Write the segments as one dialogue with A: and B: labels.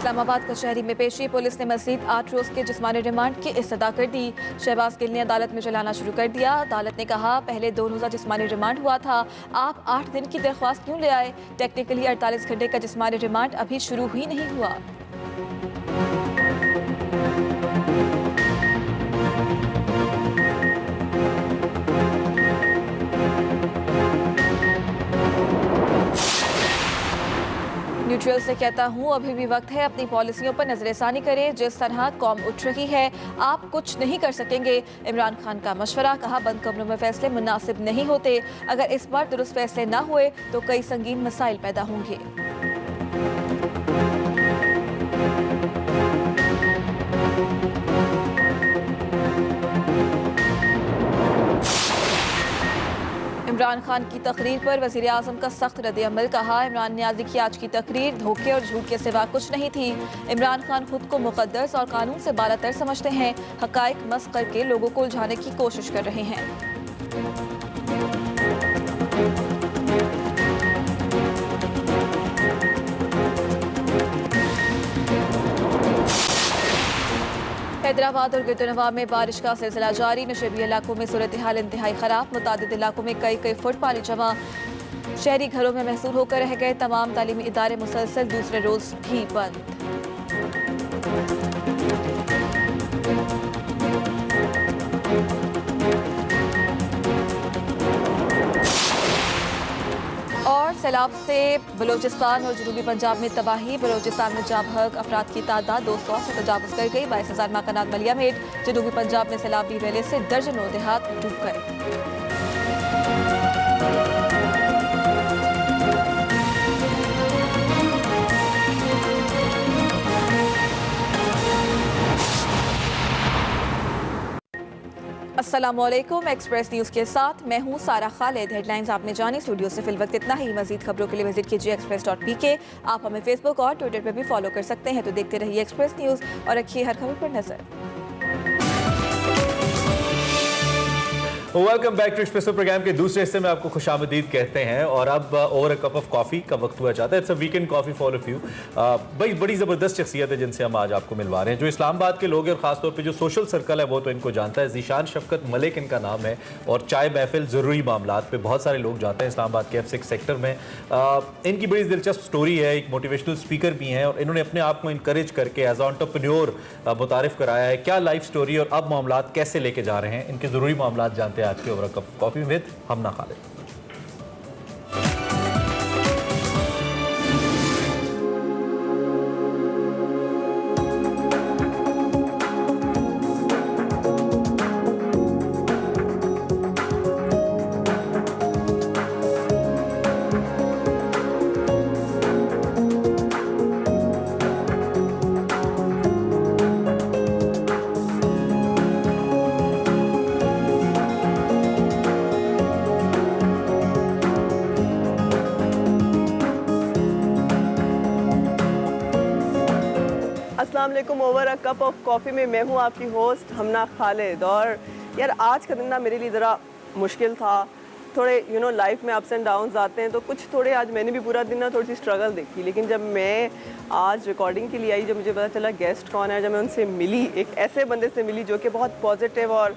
A: इस्लामाबाद कचहरी में पेशी, पुलिस ने मजीद 8 रोज के जिस्मानी रिमांड की इस्तदा कर दी। शहबाज गिल ने अदालत में चलाना शुरू कर दिया। अदालत ने कहा, पहले 2 रोजा जिस्मानी रिमांड हुआ था, आप 8 दिन की दरख्वास्त क्यों ले आए? टेक्निकली 48 घंटे का जिस्मानी रिमांड अभी शुरू ही नहीं हुआ। न्यूट्रल से कहता हूँ, अभी भी वक्त है, अपनी पॉलिसियों पर नजरसानी करें। जिस तरह कौम उठ रही है, आप कुछ नहीं कर सकेंगे। इमरान खान का मशवरा, कहा बंद कमरों में फैसले मुनासिब नहीं होते। अगर इस बार दुरुस्त फैसले न हुए तो कई संगीन मसाइल पैदा होंगे। इमरान खान की तकरीर पर वज़ीर आज़म का सख्त रद्द-ए-अमल, कहा इमरान नियाज़ी की आज की तकरीर धोखे और झूठ के सिवा कुछ नहीं थी। इमरान खान खुद को मुक़द्दस और कानून से बालातर समझते हैं, हक़ाइक़ मस्ख़ करके लोगों को उलझाने की कोशिश कर रहे हैं। हैदराबाद और गिरदनवा में बारिश का सिलसिला जारी। नशेबी इलाकों में सूरत हाल इंतहाई खराब, मुतादिद इलाकों में कई फुट पानी जमा। शहरी घरों में महसूर होकर रह गए। तमाम तालीमी इदारे मुसलसल दूसरे रोज भी बंद। और सैलाब से बलोचिस्तान और जनूबी पंजाब में तबाही। बलोचिस्तान में जाबहक अफराद की तादाद 200 से तजावुज़ कर गई। 22,000 मकानात मलिया में। जनूबी पंजाब में सैलाबी रेले से दर्जनों देहात डूब गए। अस्सलामुअलैकुम, एक्सप्रेस न्यूज़ के साथ मैं हूँ सारा खालिद। हेडलाइंस आपने जानी, स्टूडियो से फिल वक्त इतना ही। मजीद खबरों के लिए विजिट कीजिए express.pk। आप हमें फेसबुक और ट्विटर पर भी फॉलो कर सकते हैं। तो देखते रहिए एक्सप्रेस न्यूज़ और रखिए हर खबर पर नजर।
B: Welcome back to Expresso programme के दूसरे हिस्से में आपको खुशामदीद कहते हैं। और अब over a cup of coffee का वक्त हुआ चाहता है। It's a weekend coffee for of you. भाई बड़ी ज़बरदस्त शख्सियत है जिनसे हम आज आपको मिलवा रहे हैं, जो इस्लामाबाद के लोग हैं और ख़ासतौर पे जो सोशल सर्कल है वो तो इनको जानता है। ज़ीशान शफकत मलिक इनका नाम है और चाय महफिल ज़रूरी मामलात पे बहुत सारे लोग जाते हैं इस्लामाबाद के F6 सेक्टर में। इनकी बड़ी दिलचस्प स्टोरी है, एक मोटिवेशनल स्पीकर भी हैं और इन्होंने अपने आप को इंकरेज करके एज एंटरप्रेन्योर मुतारिफ कराया है। क्या लाइफ स्टोरी और अब मामलात कैसे लेके जा रहे हैं, इनके ज़रूरी मामलात जानते हैं आज के ओवर कप कॉफी विद हमना खालिद।
C: अस्सलाम वालेकुम। Over a cup of coffee में मैं हूँ आपकी होस्ट हमना खालिद। और यार आज का दिन ना मेरे लिए ज़रा मुश्किल था। थोड़े लाइफ में अप्स एंड डाउन्स आते हैं, तो कुछ थोड़े आज मैंने भी पूरा दिन ना थोड़ी सी स्ट्रगल देखी। लेकिन जब मैं आज रिकॉर्डिंग के लिए आई, जब मुझे पता चला गेस्ट कौन है, जब मैं उनसे मिली, एक ऐसे बंदे से मिली जो कि बहुत पॉजिटिव, और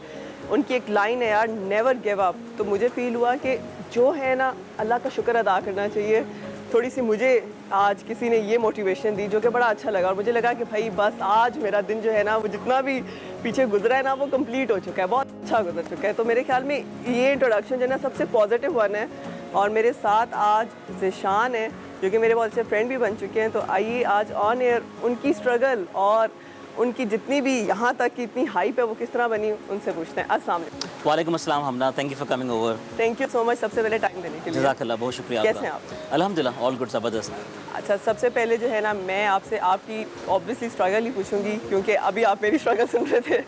C: उनकी एक लाइन है यार, नेवर गिव अप, तो मुझे फ़ील हुआ कि जो है ना अल्लाह का शुक्र अदा करना चाहिए। थोड़ी सी मुझे आज किसी ने ये मोटिवेशन दी जो कि बड़ा अच्छा लगा, और मुझे लगा कि भाई बस आज मेरा दिन जो है ना, वो जितना भी पीछे गुजरा है ना, वो कंप्लीट हो चुका है, बहुत अच्छा गुजर चुका है। तो मेरे ख्याल में ये इंट्रोडक्शन जो है ना सबसे पॉजिटिव वन है। और मेरे साथ आज ज़ीशान है जो कि मेरे बहुत अच्छे फ्रेंड भी बन चुके हैं। तो आइए आज ऑन एयर उनकी स्ट्रगल और उनकी जितनी भी यहाँ तक की इतनी हाइप है वो किस तरह बनी, उनसे पूछते हैं। अस्सलाम वालेकुम।
D: वालेकुम अस्सलाम Hamna, thank you for coming over.
C: Thank you so much सबसे पहले टाइम देने के लिए।
D: जज़ाकल्लाह, बहुत शुक्रिया।
C: कैसे हैं आप?
D: अल्हम्दुलिल्लाह, ऑल गुड, ज़बरदस्त।
C: अच्छा, सबसे पहले जो है ना मैं आपसे आपकी ऑब्वियसली स्ट्रगल ही पूछूंगी, क्योंकि अभी आप मेरी स्ट्रगल सुन रहे थे।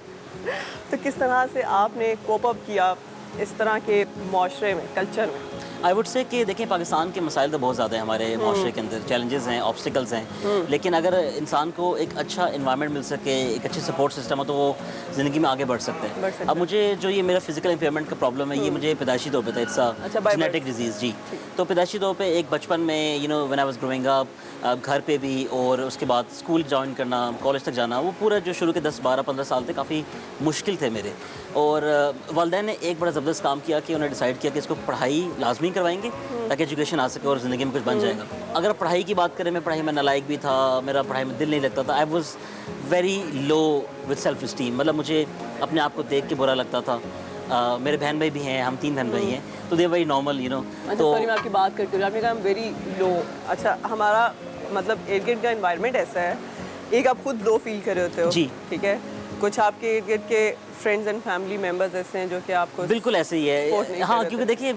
C: तो किस तरह से आपने कोप अप किया इस तरह के माशरे में, कल्चर में?
D: आई वुड से कि देखें पाकिस्तान के मसाइल तो बहुत ज़्यादा हैं हमारे माशरे के अंदर, चैलेंजेस हैं, ऑब्स्टिकल्स हैं, लेकिन अगर इंसान को एक अच्छा इन्वायरमेंट मिल सके, एक अच्छी सपोर्ट सिस्टम हो तो वो ज़िंदगी में आगे बढ़ सकते हैं। अब मुझे जो ये मेरा फिजिकल इम्पेयरमेंट का प्रॉब्लम है ये मुझे पैदाइशी तौर पे था, इट्स
C: by
D: जेनेटिक डिजीज़ जी। तो पैदाइशी तौर पे एक बचपन में when I was growing up घर पे भी और उसके बाद स्कूल ज्वाइन करना, कॉलेज तक जाना, वो पूरा जो शुरू के 10, 12, 15 साल थे काफ़ी मुश्किल थे मेरे। और वालिदैन ने एक बड़ा ज़बरदस्त काम किया कि उन्होंने डिसाइड किया कि इसको पढ़ाई लाजमी करवाएंगे ताकि एजुकेशन आ सके और ज़िंदगी में कुछ बन जाएगा। अगर पढ़ाई की बात करें, मैं पढ़ाई में नालायक भी था, मेरा पढ़ाई में दिल नहीं लगता था, I was very low with self esteem, मतलब मुझे अपने आप को देख के बुरा लगता था। मेरे बहन भाई भी हैं, हम 3 बहन भाई हैं, तो दे वेरी नॉर्मल
C: अच्छा,
D: तो
C: सॉरी मैं आपकी बात करती हूँ, आपने कहा वेरी लो। अच्छा, हमारा मतलब इर्द गिर्द का एनवायरनमेंट ऐसा है, एक आप खुद लो फील कर रहे होते हो
D: जी।
C: ठीक है, कुछ आपके इर्द गिर्द के फ्रेंड्स एंड फैमिली मेंबर्स ऐसे हैं जो कि आपको
D: बिल्कुल ऐसे ही
C: support नहीं
D: है। हाँ,
C: कर
D: क्योंकि देखिए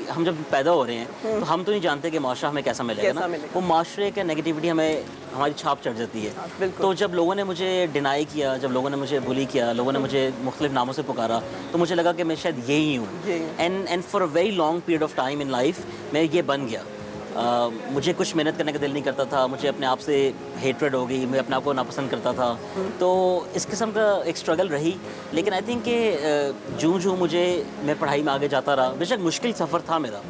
D: हम जब पैदा हो रहे हैं तो हम तो नहीं जानते कि माशरा हमें कैसा मिलेगा
C: कैसा
D: ना,
C: मिलेगा।
D: वो माशरे का नेगेटिविटी हमें हमारी छाप चढ़ जाती है।
C: बिल्कुल।
D: तो जब लोगों ने मुझे डिनाई किया, जब लोगों ने मुझे बुली किया, लोगों ने मुझे मुख्तलिफ नामों से पुकारा, तो मुझे लगा कि मैं शायद यही हूँ। And for a very long period of time in life मैं ये बन गया। मुझे कुछ मेहनत करने का दिल नहीं करता था, मुझे अपने आप से हेट्रेड हो गई, मैं अपने आप को नापसंद करता था। तो इस किस्म का एक स्ट्रगल रही, लेकिन आई थिंक कि जूँ मैं पढ़ाई में आगे जाता रहा, बेशक मुश्किल सफ़र था मेरा,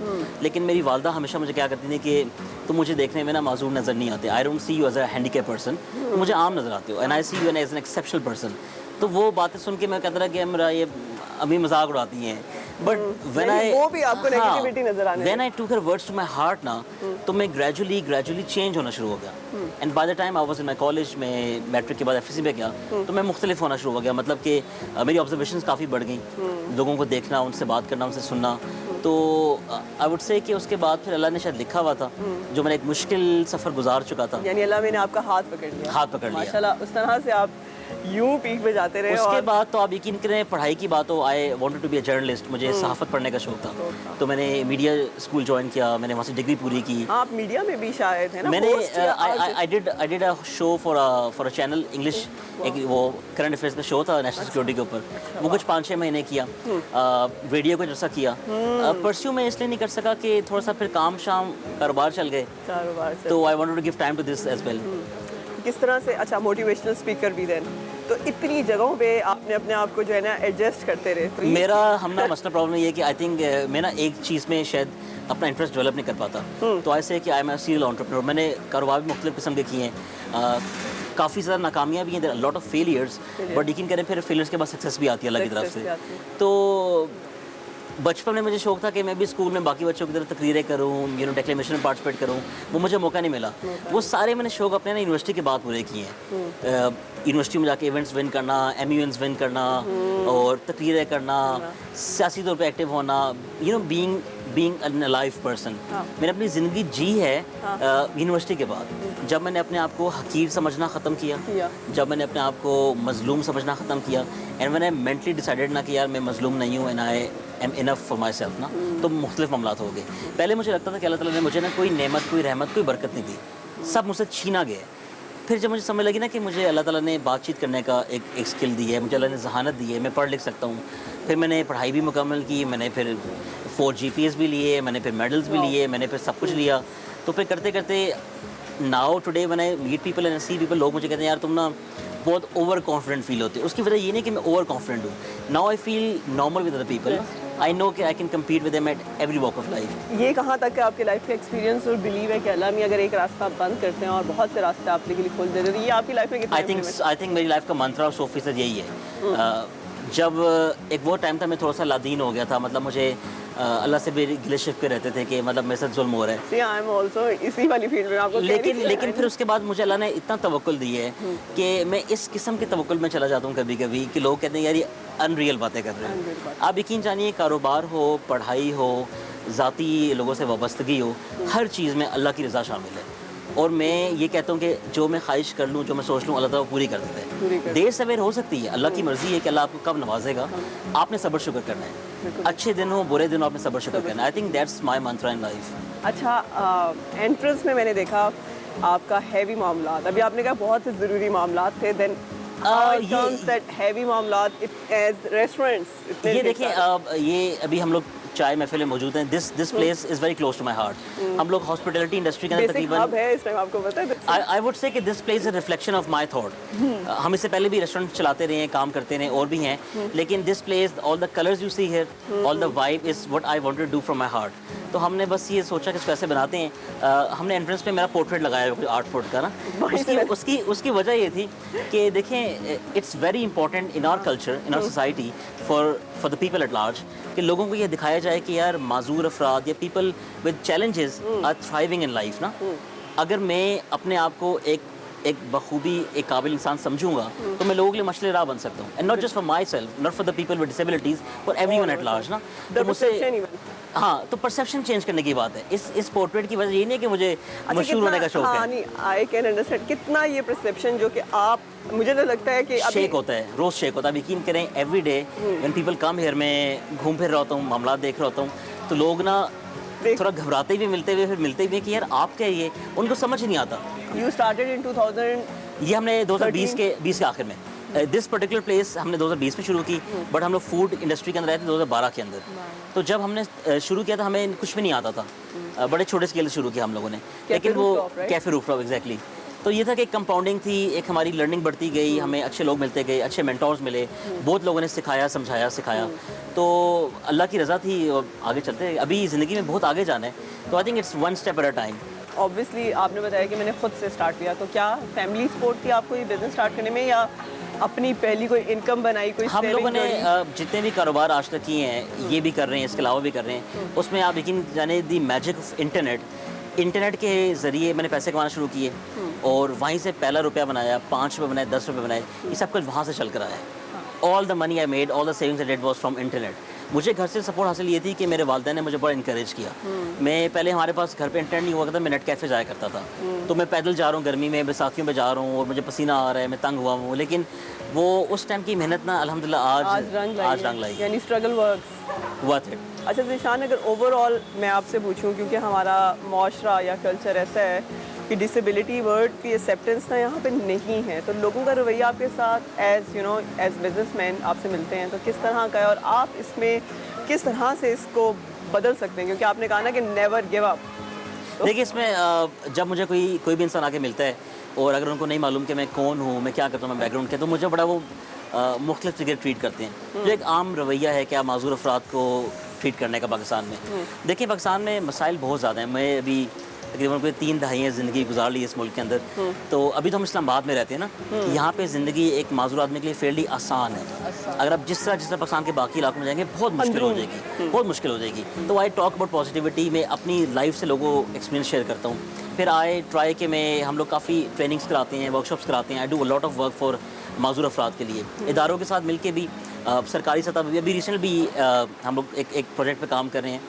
D: लेकिन मेरी वालदा हमेशा मुझे क्या करती थी कि तुम मुझे देखने में ना माजूर नज़र नहीं आते, I don't see you as a handicap person, तुम मुझे आम नज़र आते हो, and I see you as an exceptional person. तो वो बातें सुन के मैं कहता रहा कि मेरा ये अभी मजाक उड़ाती हैं, बट व्हेन आई
C: वो भी आपको नेगेटिविटी नजर आने
D: when I took her words to my heart ना, तो मैं ग्रेजुअली चेंज होना शुरू हो गया। And by the time I was in my college में मैट्रिक के बाद एफएससी में गया, तो मैं मुख्तलिफ होना शुरू हो गया, मतलब कि मेरी ऑब्जर्वेशंस काफ़ी बढ़ गई, लोगों को देखना, उनसे बात करना, उनसे सुनना। तो आई वुड से कि उसके बाद फिर अल्लाह ने शायद लिखा हुआ था, जो मैंने एक मुश्किल सफ़र गुजार चुका था,
C: यानी अल्लाह मैंने आपका हाथ पकड़ लिया माशाल्लाह, उस तरह से आप यूं पीक पे जाते रहे।
D: उसके
C: और
D: बाद तो आप यकीन करें, पढ़ाई की बात हो, I wanted to be a journalist, मुझे सहाफ़त पढ़ने का शौक था, तो मैंने मीडिया स्कूल ज्वाइन किया, मैंने वहाँ से डिग्री पूरी की।
C: आप मीडिया में भी शायद है ना,
D: मैंने
C: host या
D: I did a show for a channel English, एक वो करंट अफेयर्स का शो था नेशनल सिक्योरिटी के ऊपर, वो कुछ 5-6 महीने किया, रेडियो को जैसा किया। परस्यू मैं इसलिए नहीं कर सका कि थोड़ा सा फिर काम शाम कारोबार चल गए,
C: कारोबार से
D: तो I wanted to give time to this as well.
C: किस तरह से, अच्छा मोटिवेशनल स्पीकर भी देन, तो इतनी जगहों पे आपने अपने आप को जो है ना एडजस्ट करते रहे। तो
D: मेरा हमना मसला प्रॉब्लम ये है कि आई थिंक मैं ना एक चीज़ में शायद अपना इंटरेस्ट डेवलप नहीं कर पाता, तो ऐसे कि I am a serial entrepreneur, मैंने कारोबार भी मुख्तलिफ किस्म के किए हैं, काफ़ी ज़्यादा नाकामियाँ भी हैं, लॉट ऑफ फेलियर्स, बट यकीन करें फिर फेलियर्स के बाद सक्सेस भी आती है अल्लाह की तरफ से। तो बचपन में मुझे शौक था कि मैं भी स्कूल में बाकी बच्चों की तरह तकरीरें करूँ, डिक्लेमेशन में पार्टिसिपेट करूँ, वो मुझे मौका नहीं मिला। वो सारे मैंने शौक अपने ना यूनिवर्सिटी के बाद पूरे किए हैं। यूनिवर्सिटी में जाके इवेंट्स विन करना, MUNs विन करना और तकरीरें करना, सियासी तौर पे एक्टिव होना, बीइंग एन लाइव पर्सन। मैंने अपनी ज़िंदगी जी है यूनिवर्सिटी के बाद, जब मैंने अपने आप को हकीर समझना ख़त्म किया, जब मैंने अपने आप को मज़लूम समझना ख़त्म किया, एंड मैंने मेंटली डिसाइडेड ना कि यार मैं मज़लूम नहीं हूँ, and I am enough for my self ना, तो मुख्तलिफ मामलात हो गए। पहले मुझे लगता था कि अल्लाह ताला ने मुझे ना कोई नेमत, कोई रहमत, कोई बरकत नहीं दी, सब मुझसे छीना गया। फिर जब मुझे समझ लगी ना कि मुझे अल्लाह ताला ने बातचीत करने का एक स्किल दी है, मुझे अल्लाह ने जहानत दी है, मैं पढ़ लिख सकता हूँ, फिर मैंने पढ़ाई भी मुकम्मल की, मैंने फिर 4 GPAs भी लिए, मैंने फिर मेडल्स भी लिए, मैंने फिर सब कुछ लिया। तो फिर करते करते now today when I meet people and see people, लोग मुझे कहते हैं यार तुम ना बहुत ओवर कॉन्फिडेंट फील होते हो। उसकी वजह ये नहीं कि मैं ओवर कॉन्फिडेंट हूँ, now I feel normal with other people, I know कि I can compete with them at every walk of life.
C: ये कहाँ तक का आपके लाइफ का एक्सपीरियंस और बिलीव है कि अल्लाह में अगर एक रास्ता बंद करते हैं और बहुत से रास्ते आपके लिए खोल देते हैं, तो ये आपकी लाइफ में कितना
D: आई थिंक मेरी लाइफ का मंत्रा 100% यही है। जब एक वो टाइम था मैं थोड़ा सा लादीन हो गया था, मतलब मुझे अल्लाह से भी गिले शिकवे रहते थे कि मतलब मेरे साथ जुल्म हो रहा है।
C: See, I am also इसी वाली फील्ड में आपको
D: लेकिन फिर उसके बाद मुझे अल्लाह ने इतना तवक्कुल दी है कि मैं इस किस्म के तवक्कुल में चला जाता हूँ कभी कभी कि लोग कहते हैं यार ये अनरियल बातें कर रहे हैं। आप यकीन जानिए, कारोबार हो, पढ़ाई हो, ज़ाती लोगों से वाबस्तगी हो, हर चीज़ में अल्लाह की रज़ा शामिल है। और मैं ये कहता हूँ कि जो मैं ख्वाहिश कर लूँ, जो मैं सोच लूँ, अल्लाह ताला पूरी कर देता है। देर सवेर हो सकती है, अल्लाह की मर्ज़ी है कि अल्लाह आपको कब नवाजेगा, आपने सब्र शुक्र करना है। अच्छे दिन हो, बुरे दिन हो, आपने सब्र शुक्र करना है। I think that's my Mantra in life.
C: अच्छा, एंट्रेंस में मैंने देखा आपका हैवी मामलात, अभी आपने कहा बहुत से ज़रूरी मामलात थे, देन हैवी मामलात एज रेस्टोरेंट्स।
D: ये देखिए, ये अभी हम लोग चाय महफिल में मौजूद हैं, this place is very close to my heart. हम लोग हॉस्पिटलिटी इंडस्ट्री के अंदर
C: बेसिक हब
D: तकरीबन
C: है इस टाइम, आपको पता है।
D: आई वुड से कि this place is reflection of my thought. हम इससे पहले भी रेस्टोरेंट चलाते रहे हैं, काम करते रहे और भी हैं, लेकिन this place, all the colours you see here, all the vibe is what I wanted to do from my heart. तो हमने बस ये सोचा कि इसको ऐसे बनाते हैं। हमने एंट्रेंस पे मेरा पोर्ट्रेट लगाया है 8 फुट का ना। उसकी वजह ये थी कि देखें, it's very important in our culture, in our society, for the people at large, कि लोगों को ये दिखाया जाए कि यार माजूर अफराद या people with challenges are thriving in life ना। अगर मैं अपने आप को एक बखूबी एक काबिल इंसान समझूंगा तो मैं लोगों के लिए मशले राह बन सकता हूँ, and not just for my self, not for the people with disabilities, for everyone at large ना। तो मुझसे हाँ, तो परसेप्शन चेंज करने की बात है। इस पोर्ट्रेट की वजह ये नहीं है कि मुझे मशहूर होने का शौक है।
C: नहीं, आई कैन अंडरस्टैंड कितना ये परसेप्शन जो कि आप, मुझे तो लगता है कि
D: शेक होता है, रोज शेक होता है। यकीन करें, every day when people come here, मैं घूम फिर रहा होता हूँ, मामला देख रहा होता हूँ, तो लोग ना थोड़ा घबराते भी मिलते हुए, फिर मिलते भी कि यार आप क्या, ये उनको समझ नहीं आता।
C: यू स्टार्टेड इन 2000,
D: ये हमने 2020 के आखिर में, दिस पर्टिकुलर प्लेस हमने 2020 में शुरू की, बट हम लोग फूड इंडस्ट्री के अंदर आए थे 2012 के अंदर। तो जब हमने शुरू किया था हमें कुछ भी नहीं आता था, बड़े छोटे स्केल से शुरू किया हम लोगों ने, लेकिन वो कैफे रूफटॉप एग्जैक्टली। तो ये था कि कंपाउंडिंग थी, एक हमारी लर्निंग बढ़ती गई, हमें अच्छे लोग मिलते गए, अच्छे मेंटोर्स मिले, बहुत लोगों ने सिखाया, समझाया, सिखाया। तो अल्लाह की रज़ा थी और आगे चलते। अभी ज़िंदगी में बहुत आगे जाना है, तो I think it's one step at a time.
C: Obviously आपने बताया कि मैंने खुद से स्टार्ट किया, तो क्या फैमिली सपोर्ट थी आपको ये बिजनेस स्टार्ट करने में, या अपनी पहली कोई इनकम बनाई, कोई
D: हम लोगों ने जितने भी कारोबार आज तक किए हैं, ये भी कर रहे हैं, इसके अलावा भी कर रहे हैं, उसमें आप यकीन जाने दी मैजिक ऑफ इंटरनेट के ज़रिए मैंने पैसे कमाना शुरू किए, और वहीं से पहला रुपया बनाया, 5 रुपये बनाए, 10 रुपये बनाए, ये सब कुछ वहाँ से चल कर आया। All the money I made, all the savings I did was from internet. मुझे घर से सपोर्ट हासिल ये थी कि मेरे वालिदैन ने मुझे बड़ा इंकरेज किया। मैं पहले, हमारे पास घर पे इंटरनेट नहीं हुआ करता, मैं नेट कैफ़े जाया करता था, तो मैं पैदल जा रहा हूँ गर्मी में, बैसाखियों में जा रहा हूँ और मुझे पसीना आ रहा है, मैं तंग हुआ हूँ, लेकिन वो उस टाइम की मेहनत ना अल्हम्दुलिल्लाह आज रंग लाई,
C: यानी स्ट्रगल वर्क्स
D: वर्थ इट।
C: अच्छा ज़ीशान, अगर ओवरऑल मैं आपसे पूछूं, क्योंकि हमारा माशरा या कल्चर ऐसा है कि डिसेबिलिटी वर्ड की एक्सेप्टेंस ना यहाँ पे नहीं है, तो लोगों का रवैया आपके साथ as you know as businessman आपसे मिलते हैं तो किस तरह का है, और आप इसमें किस तरह से इसको बदल सकते हैं, क्योंकि आपने कहा ना कि नेवर गिव अप।
D: देखिए, इसमें जब मुझे कोई भी इंसान आके मिलता है और अगर उनको नहीं मालूम कि मैं कौन हूँ, मैं क्या करता हूँ, मैं बैकग्राउंड क्या, तो मुझे बड़ा वो मुख्तलिफ तरीके ट्रीट करते हैं, जो एक आम रवैया है क्या माजूर अफराद को ट्रीट करने का पाकिस्तान में। देखिए, पाकिस्तान में मसाइल बहुत ज़्यादा हैं। मैं अभी तकरीबन कोई 3 दहाइयाँ ज़िंदगी गुजार ली इस मुल्क के अंदर, तो अभी तो हम इस्लामाबाद में रहते हैं ना, यहाँ पे ज़िंदगी एक माजूर आदमी के लिए फेरली आसान है। अगर आप जिस तरह पाकिस्तान के बाकी इलाकों में जाएंगे बहुत मुश्किल हो जाएगी, बहुत मुश्किल हो जाएगी। तो आई टॉक अबाउट पॉजिटिविटी, में अपनी लाइफ से लोगों को एक्सपीरियंस शेयर करता हूँ। फिर आई ट्राई कि मैं, हम लोग काफ़ी ट्रेनिंग्स कराते हैं, वर्कशॉप्स कराते हैं, I do a lot of work for माजूर अफराद के लिए, इदारों के साथ मिलके भी, सरकारी सतह पर भी। अभी रिसेंट भी हम लोग एक प्रोजेक्ट पे काम कर रहे हैं,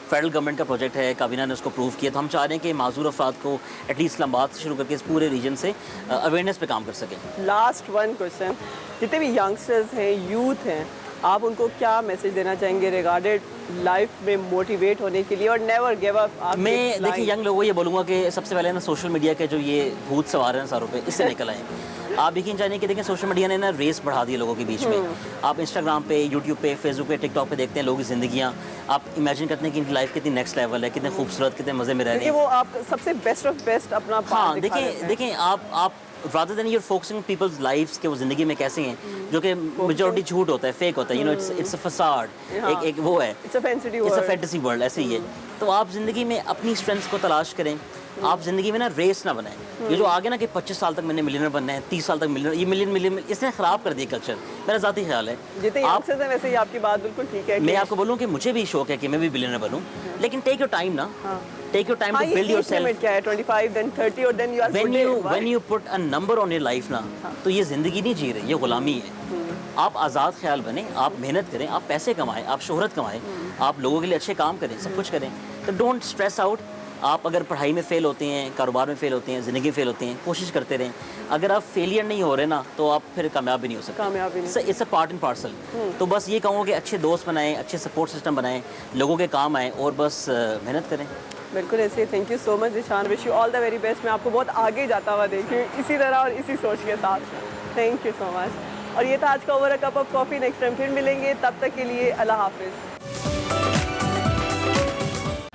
D: फेडरल गवर्नमेंट का प्रोजेक्ट है, काबीना ने उसको अप्रूव किया, तो हम चाह रहे हैं कि माजूर अफराद को एटलीस्ट इस्लामाबाद से शुरू करके इस पूरे रीजन से अवेयरनेस पे काम कर सकें।
C: लास्ट वन क्वेश्चन, जितने भी यंगस्टर्स हैं, यूथ हैं, आप उनको क्या मैसेज देना चाहेंगे रिगार्डेड लाइफ में मोटिवेट होने के लिए और नेवर गिव अप?
D: मैं देखिए यंग लोगों को ये बोलूँगा कि सबसे पहले ना सोशल मीडिया के जो ये भूत सवार हैं सारों पे, इससे निकल आएँ। आप यकीन जानिए कि देखें, सोशल मीडिया ने ना रेस बढ़ा दी है लोगों के बीच में। आप इंस्टाग्राम पे, यूट्यूब पे, फेसबुक पे, टिकटॉक पे देखते हैं लोगों की ज़िंदगियाँ, आप इमेजिन करते हैं कि इनकी लाइफ कितनी नेक्स्ट लेवल है, कितने खूबसूरत, कितने मज़े में रह रहे हैं।
C: वो आप सबसे बेस्ट ऑफ बेस्ट अपना
D: हाँ, देखें आप rather than you're focusing on people's lives कि वो ज़िंदगी में कैसे हैं, जो कि मेजॉरिटी झूठ होता है, फेक होता है, you know, it's a facade, एक वो है,
C: it's a fantasy
D: world, ऐसे ही है। तो आप ज़िंदगी में अपनी स्ट्रेंथ्स को तलाश करें, आप ज़िंदगी में ना रेस ना बनाएं। ये जो आगे ना कि 25 साल तक मैंने मिलियनर बनना है, 30 साल तक मिलियनर, ये मिलियन इसने ख़राब कर दिया कल्चर, मेरा ज़ाती ख्याल है।
C: जितने यंगस्टर्स हैं वैसे ही आपकी बात बिल्कुल ठीक है।
D: मैं आपको बोलूँ कि मुझे भी शौक है कि मैं भी बिलियनर बनूँ, लेकिन टेक योर टाइम ना, take your time to build yourself.
C: क्या है 25 then 30 और then you are
D: when you put a number on your life ना, तो ये ज़िंदगी नहीं जी रही, ये गुलामी है। आप आज़ाद ख्याल बने, आप मेहनत करें, आप पैसे कमाएं, आप शोहरत कमाएं, आप लोगों के लिए अच्छे काम करें, सब कुछ करें। तो डोंट स्ट्रेस आउट। आप अगर पढ़ाई में फ़ेल होते हैं, कारोबार में फ़ेल होते हैं, ज़िंदगी में फ़ेल होते हैं, कोशिश करते रहें। अगर आप फेलियर नहीं हो रहे ना, तो आप फिर कामयाब भी नहीं हो सकते। It's a part and parcel. तो बस ये कहूँगा कि अच्छे दोस्त बनाएं, अच्छे सपोर्ट सिस्टम बनाएं, लोगों के काम आएँ और बस मेहनत करें।
C: बिल्कुल ऐसे। Thank you so much Zeeshan, wish you all the very best. मैं आपको बहुत आगे जाता हुआ देखी इसी तरह और इसी सोच के साथ। Thank you so much. और ये था आज का over a cup of coffee. Next time फिर मिलेंगे, तब तक के लिए अल्लाह हाफिज़।